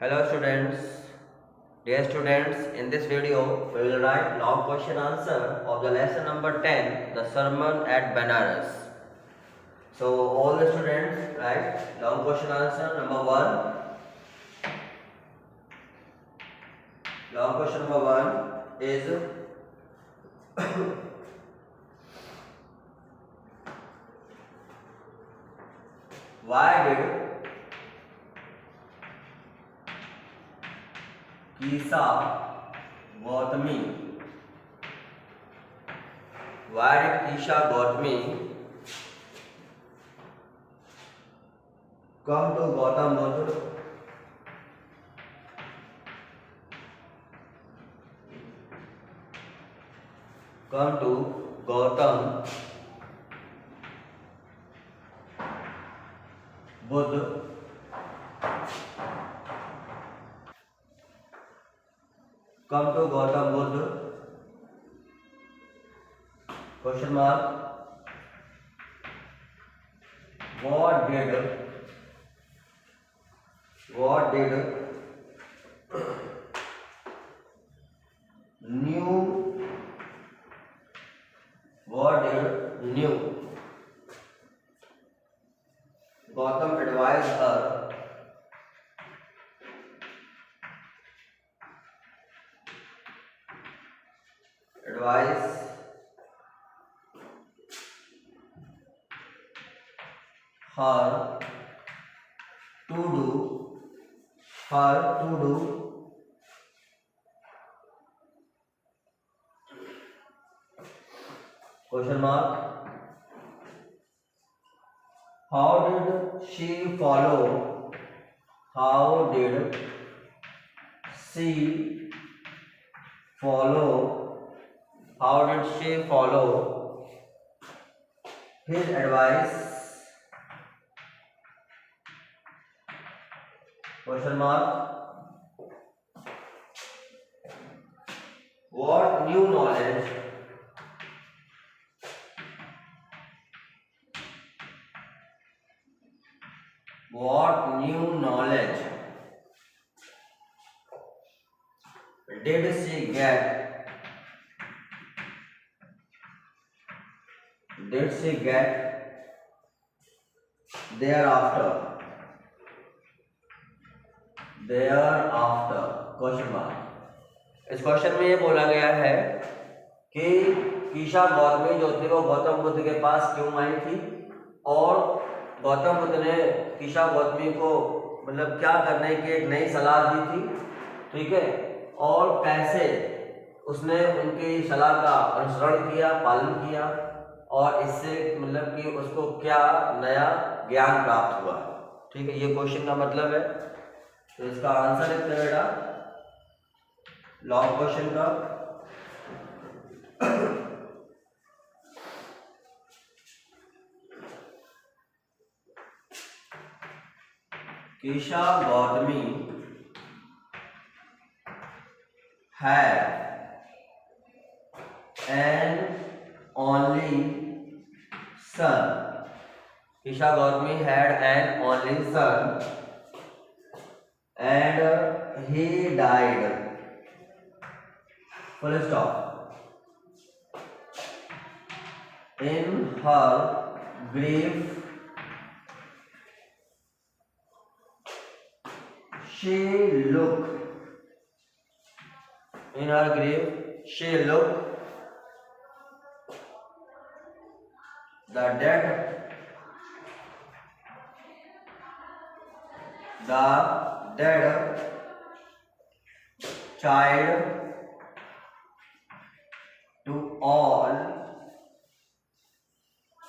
Hello students. Dear students, in this video we will write long question answer of the lesson number 10, the sermon at Banaras. So all the students write long question answer number 1. Long question number 1 is why did Kisa Gautami come to Gautam Buddha? Come to Gautam Buddha. Come to Gautam Buddha. Question mark. What did new Gautam advise her to do question mark. How did she follow his advice? Question mark. What new knowledge did she get thereafter? Question mark. इस question में ये बोला गया है कि कीशा गौतमी जो थी वो गौतम बुद्ध के पास क्यों आई थी और गौतम बुद्ध ने कीशा गौतमी को मतलब क्या करने की एक नई सलाह दी थी, ठीक है, और कैसे उसने उनकी सलाह का अनुसरण किया, पालन किया और इससे मतलब कि उसको क्या नया ज्ञान प्राप्त हुआ, ठीक है। ये क्वेश्चन का मतलब है। तो इसका आंसर लिखते हैं बेटा लॉन्ग क्वेश्चन का। कीशा Gautami had an only son. Kisha Gautami had an only son and he died. Full stop. In her grief, she looked the dead child to all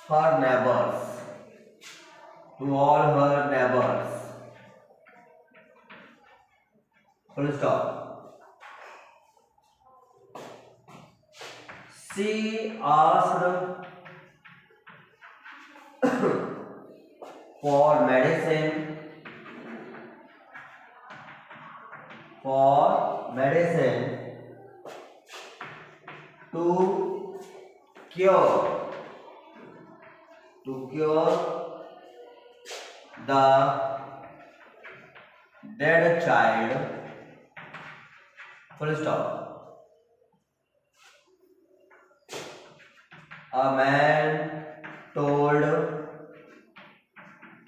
her neighbors. Full stop. She asked for medicine to cure the dead child, full stop. A man told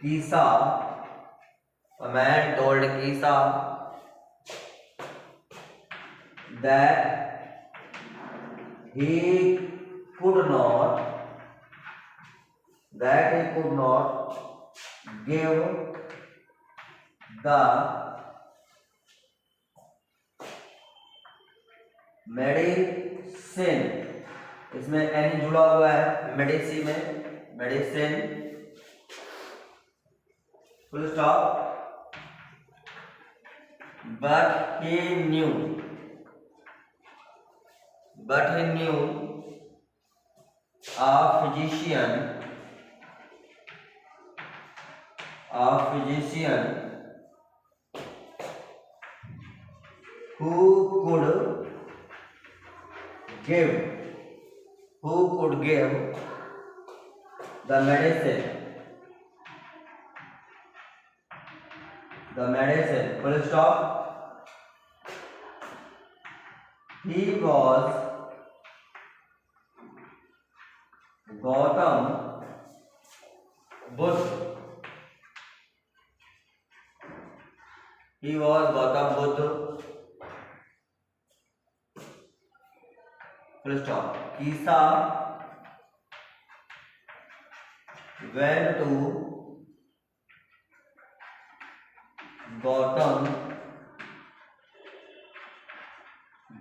Kisa, a man told Kisa that he could not give the medicine, इसमें N जुड़ा हुआ है medicine में, medicine full stop, but he knew a physician who could give the medicine, full stop. He was Gautam Buddha. Full stop. Kisa went to Gautam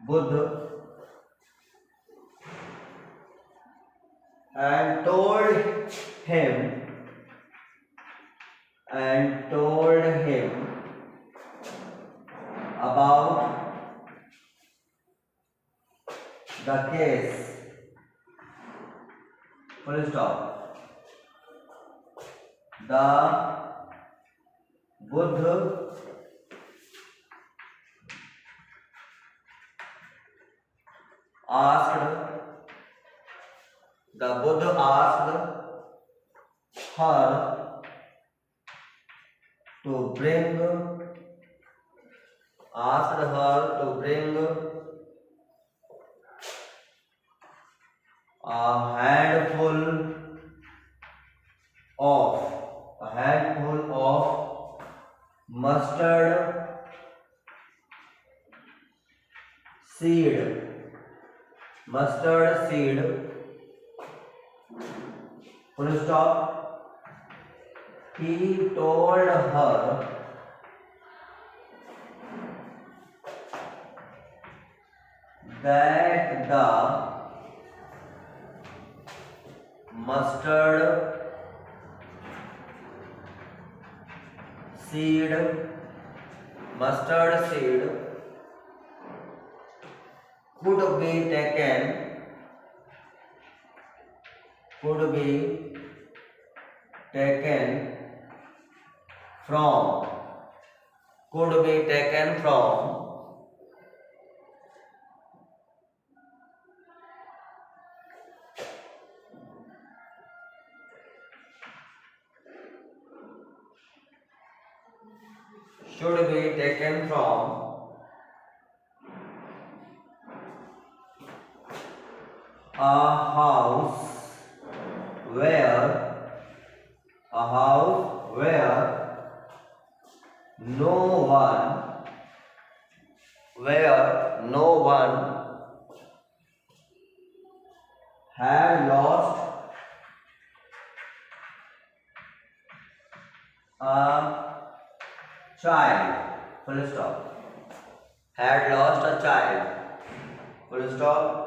Buddha and told him about the case. Full stop. The Buddha asked her to bring a handful of mustard seed. Full stop. He told her that the mustard seed could be taken from a house where no one had lost a child. Full stop. Had lost a child. Full stop.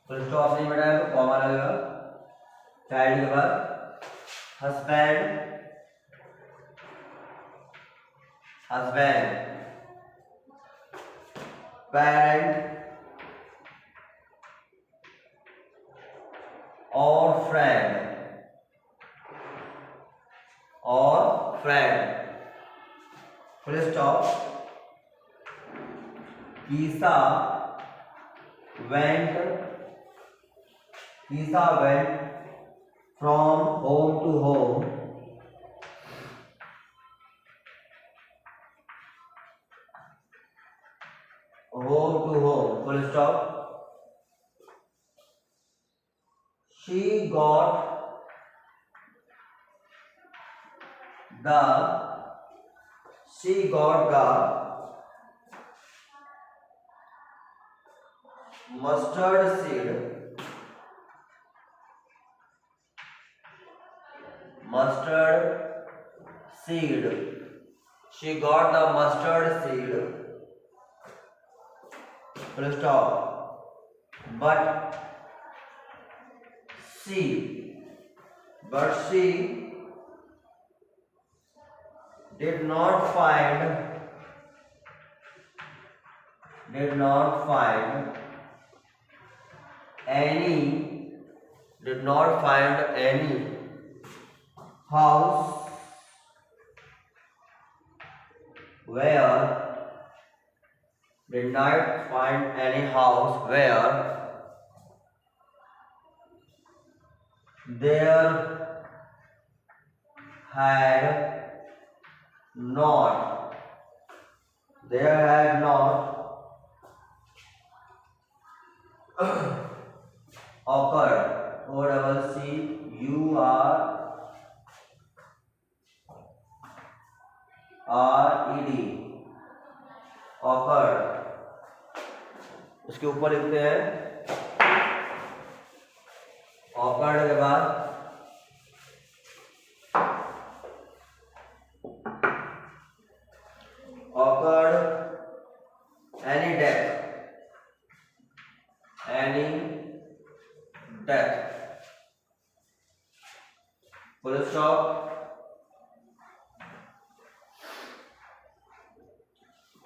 Full stop नहीं बनाया तो comma लगेगा, child के बाद husband, parent और friend full stop. Kisa went from home to home home to home, full stop. She got the mustard seed she got the mustard seed, full stop, but she did not find any house where there had not occurred, OCCURRED, occurred। उसके ऊपर लिखते हैं occurred के बाद occurred any death, full stop।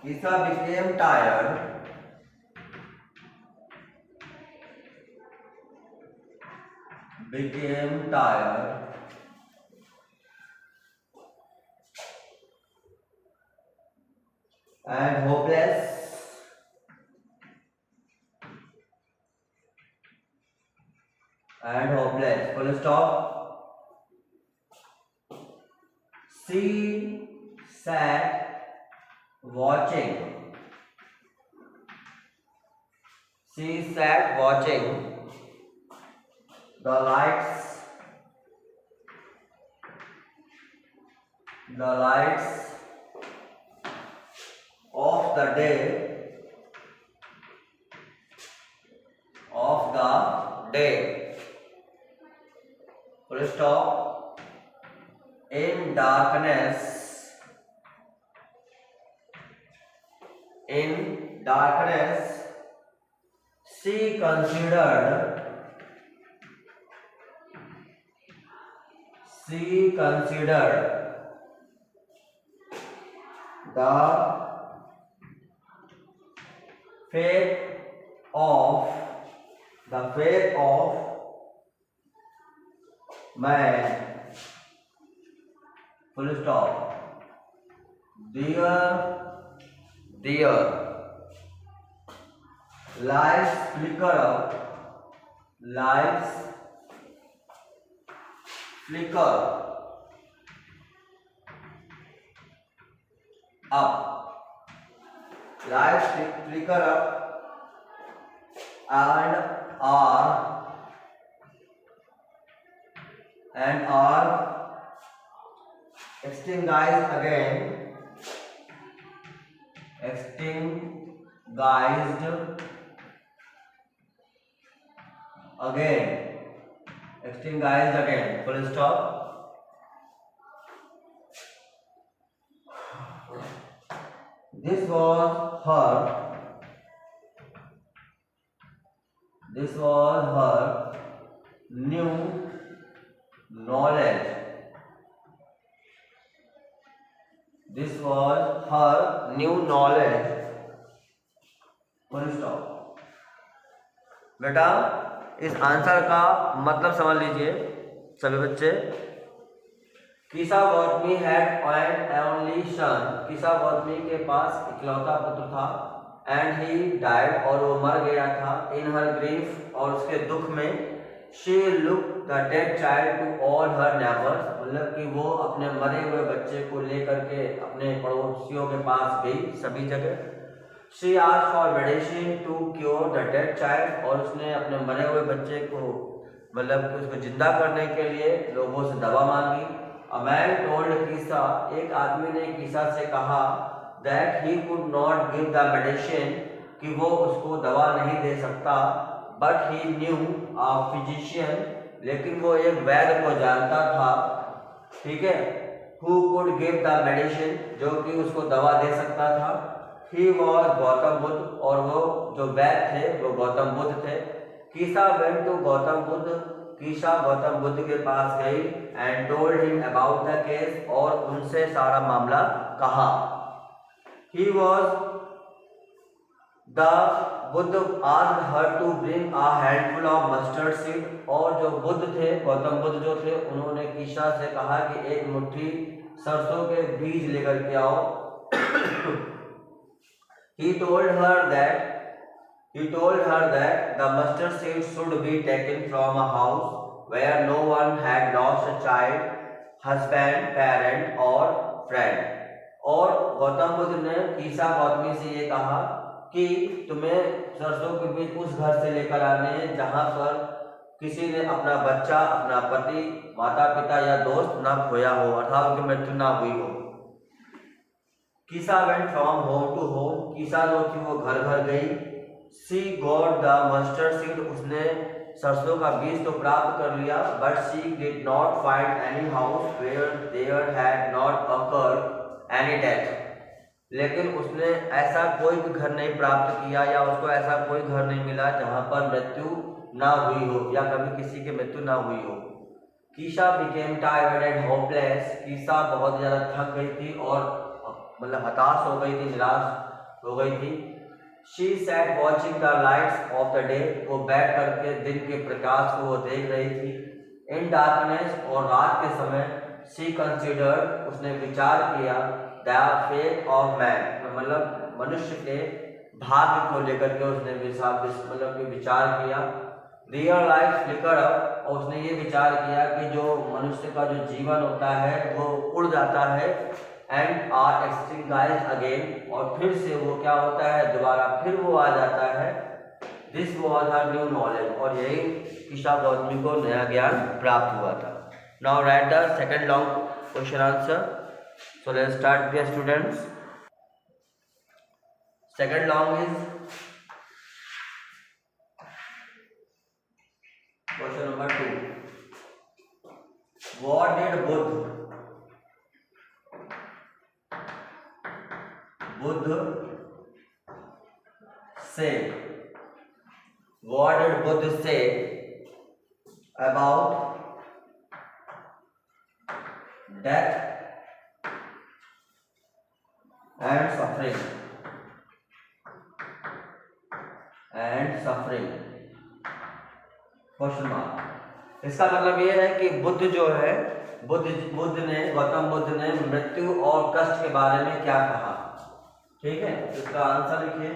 Isa became tired and hopeless full stop। She sat watching the lights of the day full stop। In darkness she considered the fate of man, full stop। Dear lights flicker up, and are extinguished again, full stop। This was her new knowledge, full stop। बेटा इस answer का मतलब समझ लीजिए सभी बच्चे। Kisa Gotami had an only son, Kisa Gotami के पास इकलौता पुत्र था। एंड ही डाइड, और वो मर गया था। इन हर ग्रीफ, और उसके दुख में। She look the dead child to all her neighbours, मतलब कि वो अपने मरे हुए बच्चे को लेकर के अपने पड़ोसियों के पास गई सभी जगह। She asked for medicine to cure the dead child, और उसने अपने मरे हुए बच्चे को मतलब कि उसको जिंदा करने के लिए लोगों से दवा मांगी। अ मैन टोल्ड कीसा, एक आदमी ने कीसा से कहा that he could not give the medicine, कि वो उसको दवा नहीं दे सकता, but he new a physician, लेकिन वो एक वैद्य को जानता था, ठीक है, who could give the medicine, जो कि उसको दवा दे सकता था। ही वॉज गौतम बुद्ध, और वो जो वैद्य थे वो गौतम बुद्ध थे। कीसा वेंट टू गौतम बुद्ध, कीसा गौतम बुद्ध के पास गई and told him about the case, और उनसे सारा मामला कहा। He was the Buddha asked her to bring a handful of mustard seed, और जो बुद्ध थे, गौतम बुद्ध जो थे, उन्होंने कीशा से कहा कि एक मुट्ठी सरसों के बीज लेकर के आओ। He told her that the mustard seed should be taken from a house where no one had lost a child, husband, parent or friend. और गौतम बुद्ध ने कीसा गौतमी से ये कहा कि तुम्हें सरसों के बीज उस घर से लेकर आने हैं जहां पर किसी ने अपना बच्चा, अपना पति, माता पिता या दोस्त ना खोया हो, अर्थात उनकी मृत्यु ना हुई हो। Kisa went from home to home, Kisa जो थी वो घर घर गई। She got the mustard seed, उसने सरसों का बीज तो प्राप्त कर लिया, but she did not find any house where there had not occurred any death, लेकिन उसने ऐसा कोई भी घर नहीं प्राप्त किया या उसको ऐसा कोई घर नहीं मिला जहां पर मृत्यु ना हुई हो या कभी किसी की मृत्यु ना हुई हो। कीशा बिकेम टायर्ड एंड होपलेस, कीशा बहुत ज़्यादा थक गई थी और मतलब हताश हो गई थी, निराश हो गई थी। She set watching the lights off the day, वो बैठ करके दिन के प्रकाश को वो देख रही थी। इन डार्कनेस, और रात के समय। शी कंसिडर्ड, उसने विचार किया। द फेट ऑफ मैन, मतलब मनुष्य के भाग्य को लेकर के उसने मतलब कि विचार किया। रियल लाइफ फ्लिकर अप, और उसने ये विचार किया कि जो मनुष्य का जो जीवन होता है वो उड़ जाता है, एंड आर एक्सटिंग्विश्ड अगेन, और फिर से वो क्या होता है, दोबारा फिर वो आ जाता है। This was her new knowledge, और यही कीशा गौतमी को नया ज्ञान प्राप्त हुआ था। Now write the second long question answer. So let's start dear students. Second long is question number 2। What did Buddha say? What did Buddha say about death and suffering? Question mark. इसका मतलब ये है कि बुद्ध जो है, गौतम बुद्ध ने मृत्यु और कष्ट के बारे में क्या कहा। ठीक है, इसका आंसर लिखिए।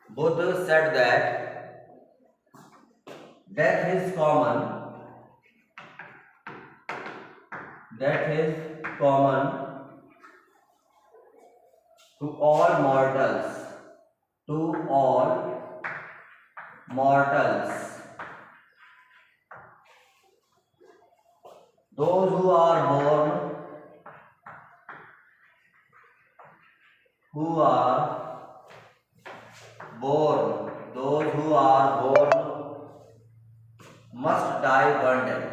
Buddha said that death is common to all mortals. Those who are born must die one day.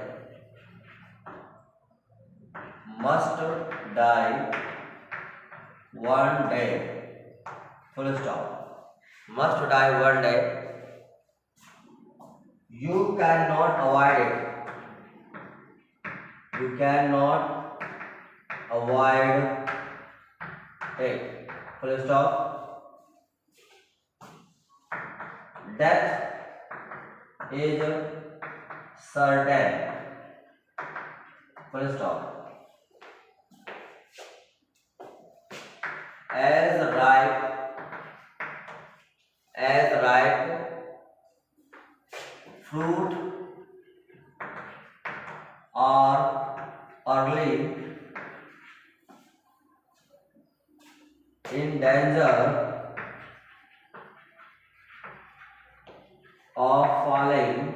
Full stop. Must die one day. You cannot avoid it. Full stop. Death is certain. Full stop. As ripe in danger of falling,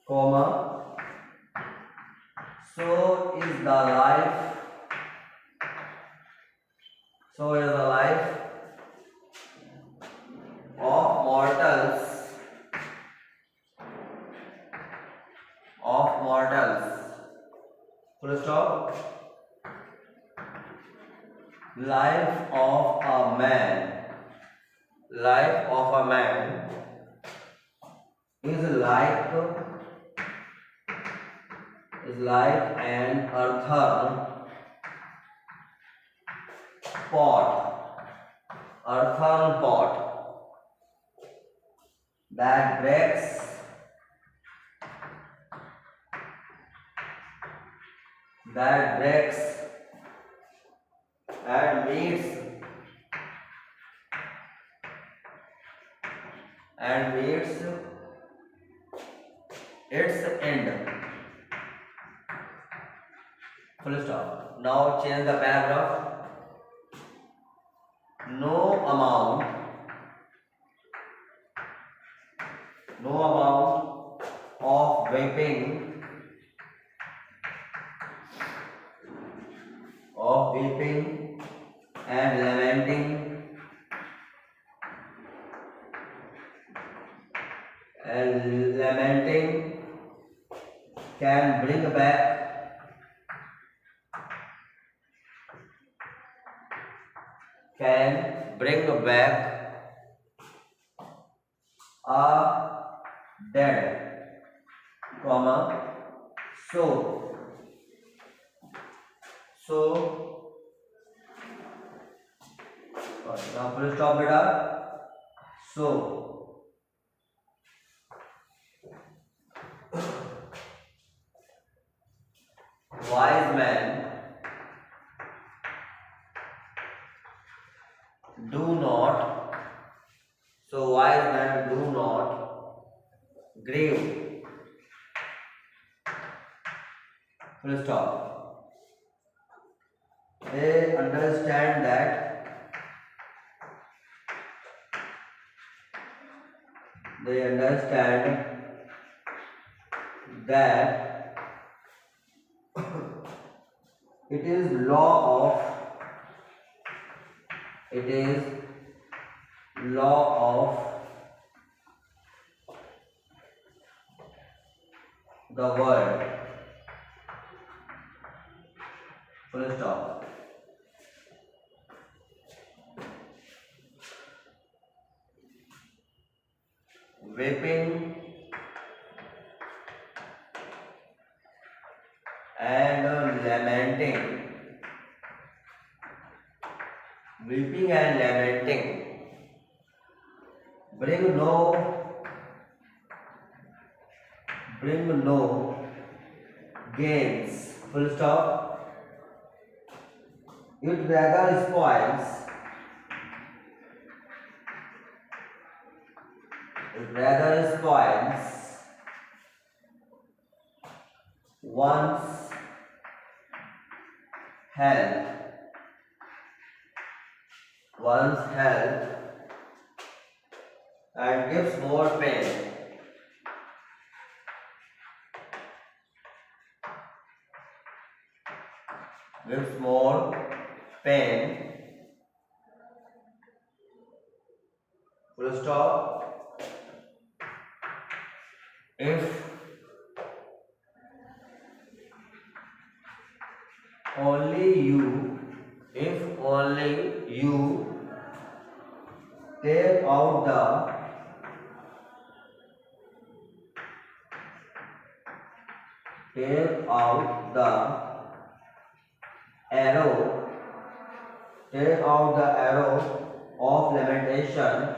comma, so is the life, so is the life of mortals, full stop. Life of a man, life of a man is like an earthen pot, that breaks and meets its end. Full stop. Now change the paragraph. No amount of weeping and lamenting can bring back a dead, comma, so now full stop beta. So wise men do not grieve, full stop. They understand that it is law of the world, full stop. Weeping and lamenting bring no gains, full stop. It rather spoils one's health and gives more pain. Full stop. If only you take out the arrow of lamentation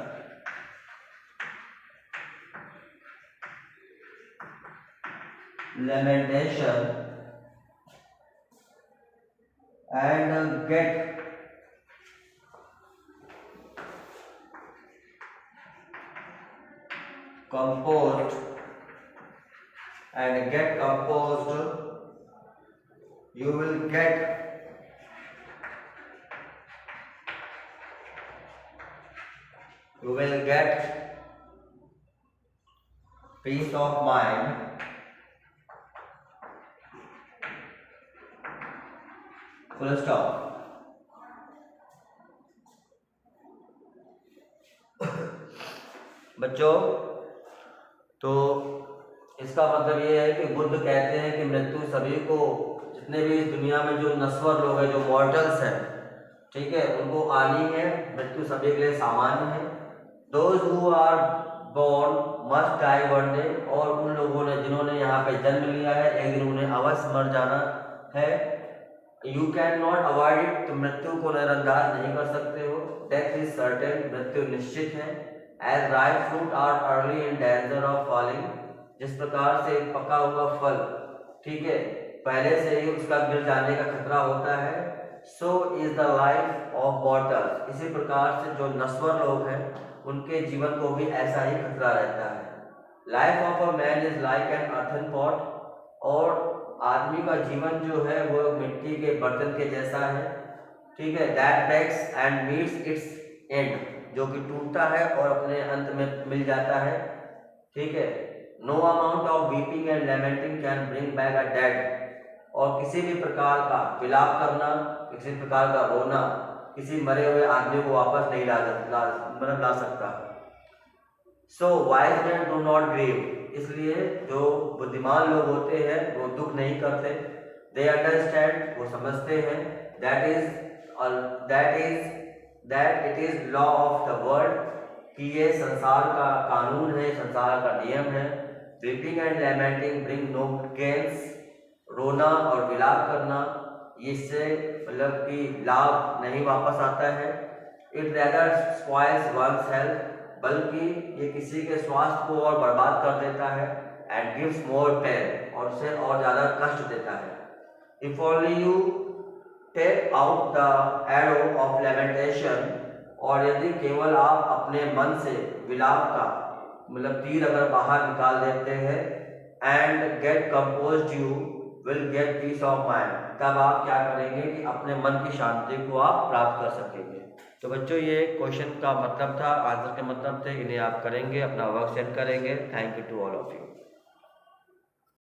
and get composed you will get peace of mind, full stop। बच्चों, तो इसका मतलब ये है कि बुद्ध कहते हैं कि मृत्यु सभी को, जितने भी इस दुनिया में जो नश्वर लोग हैं, जो मॉर्टल्स हैं, ठीक है, उनको आनी है। मृत्यु सभी के लिए सामान्य है। Those who are born must die one day, और उन लोगों ने जिन्होंने यहाँ पे जन्म लिया है, एक दिन उन्हें अवश्य मर जाना है। You can not avoid it, तो मृत्यु को नजरअंदाज नहीं कर सकते हो। डेथ इज सर्टेन, मृत्यु निश्चित है। As ripe fruit are early in danger of falling, जिस प्रकार से पका हुआ फल, ठीक है, पहले से ही उसका गिर जाने का खतरा होता है। So is the life of mortals, इसी प्रकार से जो नश्वर लोग हैं उनके जीवन को भी ऐसा ही खतरा रहता है। Life of a man is like an earthen pot, और आदमी का जीवन जो है वो मिट्टी के बर्तन के जैसा है, ठीक है। That breaks and meets its end, जो कि टूटता है और अपने अंत में मिल जाता है, ठीक है। No amount of weeping and lamenting can bring back a dead, और किसी भी प्रकार का विलाप करना, किसी प्रकार का रोना किसी मरे हुए आदमी को वापस नहीं ला सकता। So wise man do not grieve, इसलिए जो बुद्धिमान लोग होते हैं वो दुख नहीं करते। दे अंडरस्टैंड, वो समझते हैं। That it is law of the world, कि ये संसार का कानून है, संसार का नियम है। Weeping and lamenting bring no gains, रोना और विलाप करना इससे मतलब कि लाभ नहीं वापस आता है। It rather spoils one's health, बल्कि ये किसी के स्वास्थ्य को और बर्बाद कर देता है। एंड गिव्स मोर पेन, और उसे और ज़्यादा कष्ट देता है। If only you take out the arrow of lamentation, और यदि केवल आप अपने मन से विलाप का मतलब तीर अगर बाहर निकाल देते हैं, and get composed you will get peace of mind, तब आप क्या करेंगे कि अपने मन की शांति को आप प्राप्त कर सकेंगे। तो बच्चों, ये क्वेश्चन का मतलब था, आंसर के मतलब थे, इन्हें आप करेंगे, अपना वर्क सेट करेंगे। Thank you to all of you.